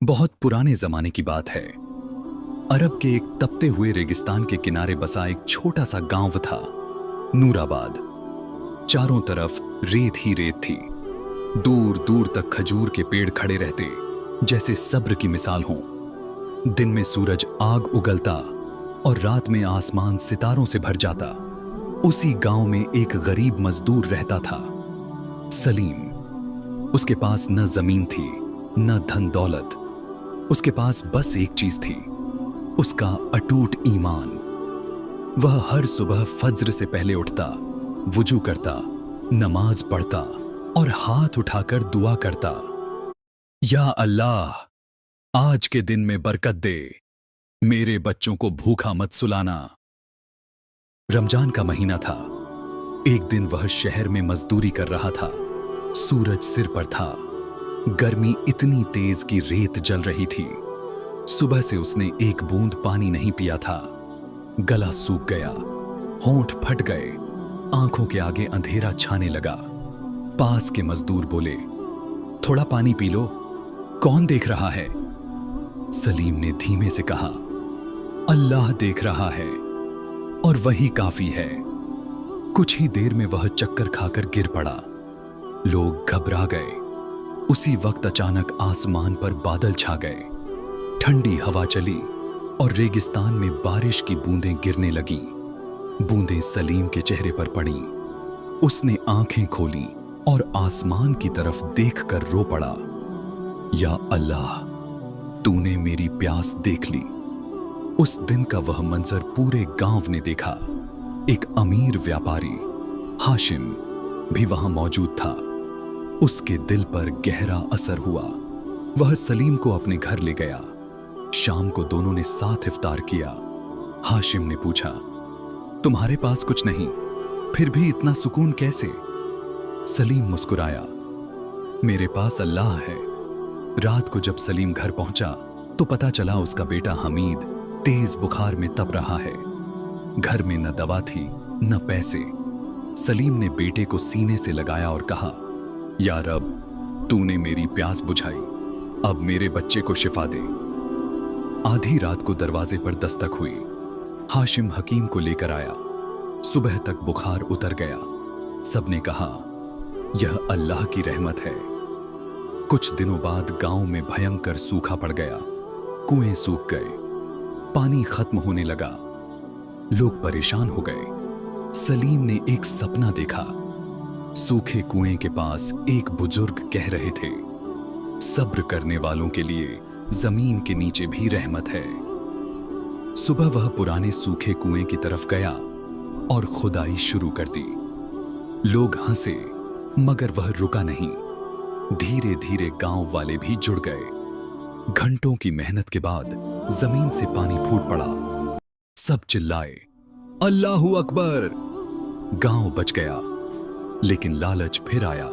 बहुत पुराने जमाने की बात है। अरब के एक तपते हुए रेगिस्तान के किनारे बसा एक छोटा सा गांव था, नूराबाद। चारों तरफ रेत ही रेत थी। दूर दूर तक खजूर के पेड़ खड़े रहते, जैसे सब्र की मिसाल हो। दिन में सूरज आग उगलता और रात में आसमान सितारों से भर जाता। उसी गांव में एक गरीब मजदूर रहता था, सलीम। उसके पास न जमीन थी, न धन दौलत। उसके पास बस एक चीज थी, उसका अटूट ईमान। वह हर सुबह फज्र से पहले उठता, वुजू करता, नमाज पढ़ता और हाथ उठाकर दुआ करता, या अल्लाह, आज के दिन में बरकत दे, मेरे बच्चों को भूखा मत सुलाना। रमजान का महीना था। एक दिन वह शहर में मजदूरी कर रहा था। सूरज सिर पर था। गर्मी इतनी तेज कि रेत जल रही थी। सुबह से उसने एक बूंद पानी नहीं पिया था। गला सूख गया, होंठ फट गए, आंखों के आगे अंधेरा छाने लगा। पास के मजदूर बोले, थोड़ा पानी पी लो, कौन देख रहा है? सलीम ने धीमे से कहा, अल्लाह देख रहा है और वही काफी है। कुछ ही देर में वह चक्कर खाकर गिर पड़ा। लोग घबरा गए। उसी वक्त अचानक आसमान पर बादल छा गए। ठंडी हवा चली और रेगिस्तान में बारिश की बूंदें गिरने लगीं। बूंदें सलीम के चेहरे पर पड़ीं। उसने आंखें खोली और आसमान की तरफ देखकर रो पड़ा, या अल्लाह, तूने मेरी प्यास देख ली। उस दिन का वह मंजर पूरे गांव ने देखा। एक अमीर व्यापारी हाशिम भी वहां मौजूद था। उसके दिल पर गहरा असर हुआ। वह सलीम को अपने घर ले गया। शाम को दोनों ने साथ इफ्तार किया। हाशिम ने पूछा, तुम्हारे पास कुछ नहीं, फिर भी इतना सुकून कैसे? सलीम मुस्कुराया, मेरे पास अल्लाह है। रात को जब सलीम घर पहुंचा तो पता चला उसका बेटा हमीद तेज बुखार में तप रहा है। घर में न दवा थी न पैसे। सलीम ने बेटे को सीने से लगाया और कहा, या रब, तूने मेरी प्यास बुझाई, अब मेरे बच्चे को शिफा दे। आधी रात को दरवाजे पर दस्तक हुई। हाशिम हकीम को लेकर आया। सुबह तक बुखार उतर गया। सबने कहा, यह अल्लाह की रहमत है। कुछ दिनों बाद गांव में भयंकर सूखा पड़ गया। कुएं सूख गए, पानी खत्म होने लगा। लोग परेशान हो गए। सलीम ने एक सपना देखा। सूखे कुएं के पास एक बुजुर्ग कह रहे थे, सब्र करने वालों के लिए जमीन के नीचे भी रहमत है। सुबह वह पुराने सूखे कुएं की तरफ गया और खुदाई शुरू कर दी। लोग हंसे, मगर वह रुका नहीं। धीरे धीरे गांव वाले भी जुड़ गए। घंटों की मेहनत के बाद जमीन से पानी फूट पड़ा। सब चिल्लाए, अल्लाहू अकबर। गांव बच गया। लेकिन लालच फिर आया।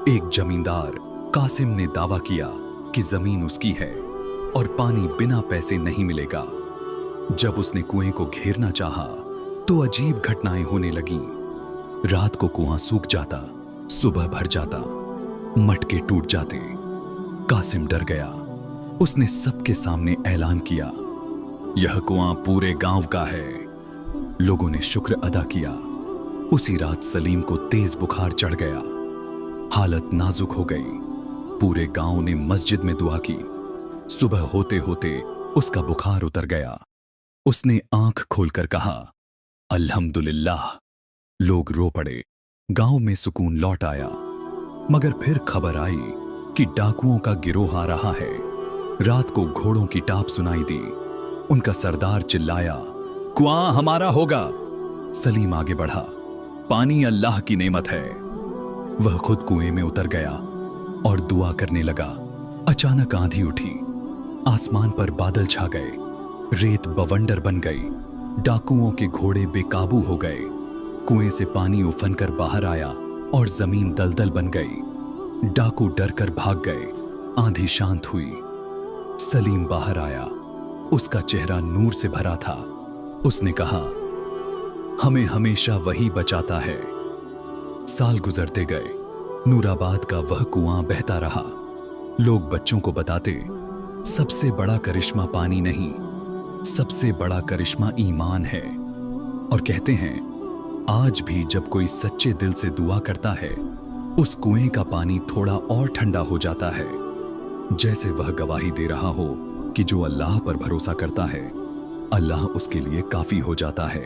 एक जमींदार कासिम ने दावा किया कि जमीन उसकी है और पानी बिना पैसे नहीं मिलेगा। जब उसने कुएं को घेरना चाहा तो अजीब घटनाएं होने लगीं। रात को कुआं सूख जाता, सुबह भर जाता, मटके टूट जाते। कासिम डर गया। उसने सबके सामने ऐलान किया, यह कुआं पूरे गांव का है। लोगों ने शुक्र अदा किया। उसी रात सलीम को तेज बुखार चढ़ गया। हालत नाजुक हो गई। पूरे गांव ने मस्जिद में दुआ की। सुबह होते होते उसका बुखार उतर गया। उसने आंख खोलकर कहा, अल्हम्दुलिल्लाह। लोग रो पड़े। गांव में सुकून लौट आया। मगर फिर खबर आई कि डाकुओं का गिरोह आ रहा है। रात को घोड़ों की टाप सुनाई दी। उनका सरदार चिल्लाया, कुआं हमारा होगा। सलीम आगे बढ़ा, पानी अल्लाह की नेमत है। वह खुद कुएं में उतर गया और दुआ करने लगा। अचानक आंधी उठी। आसमान पर बादल छा गए। रेत बवंडर बन गई। डाकुओं के घोड़े बेकाबू हो गए। कुएं से पानी उफनकर बाहर आया और जमीन दलदल बन गई। डाकू डरकर भाग गए। आंधी शांत हुई। सलीम बाहर आया। उसका चेहरा नूर से भरा था। उसने कहा, हमें हमेशा वही बचाता है। साल गुजरते गए। नूराबाद का वह कुआं बहता रहा। लोग बच्चों को बताते, सबसे बड़ा करिश्मा पानी नहीं, सबसे बड़ा करिश्मा ईमान है। और कहते हैं आज भी जब कोई सच्चे दिल से दुआ करता है, उस कुएं का पानी थोड़ा और ठंडा हो जाता है, जैसे वह गवाही दे रहा हो कि जो अल्लाह पर भरोसा करता है, अल्लाह उसके लिए काफी हो जाता है।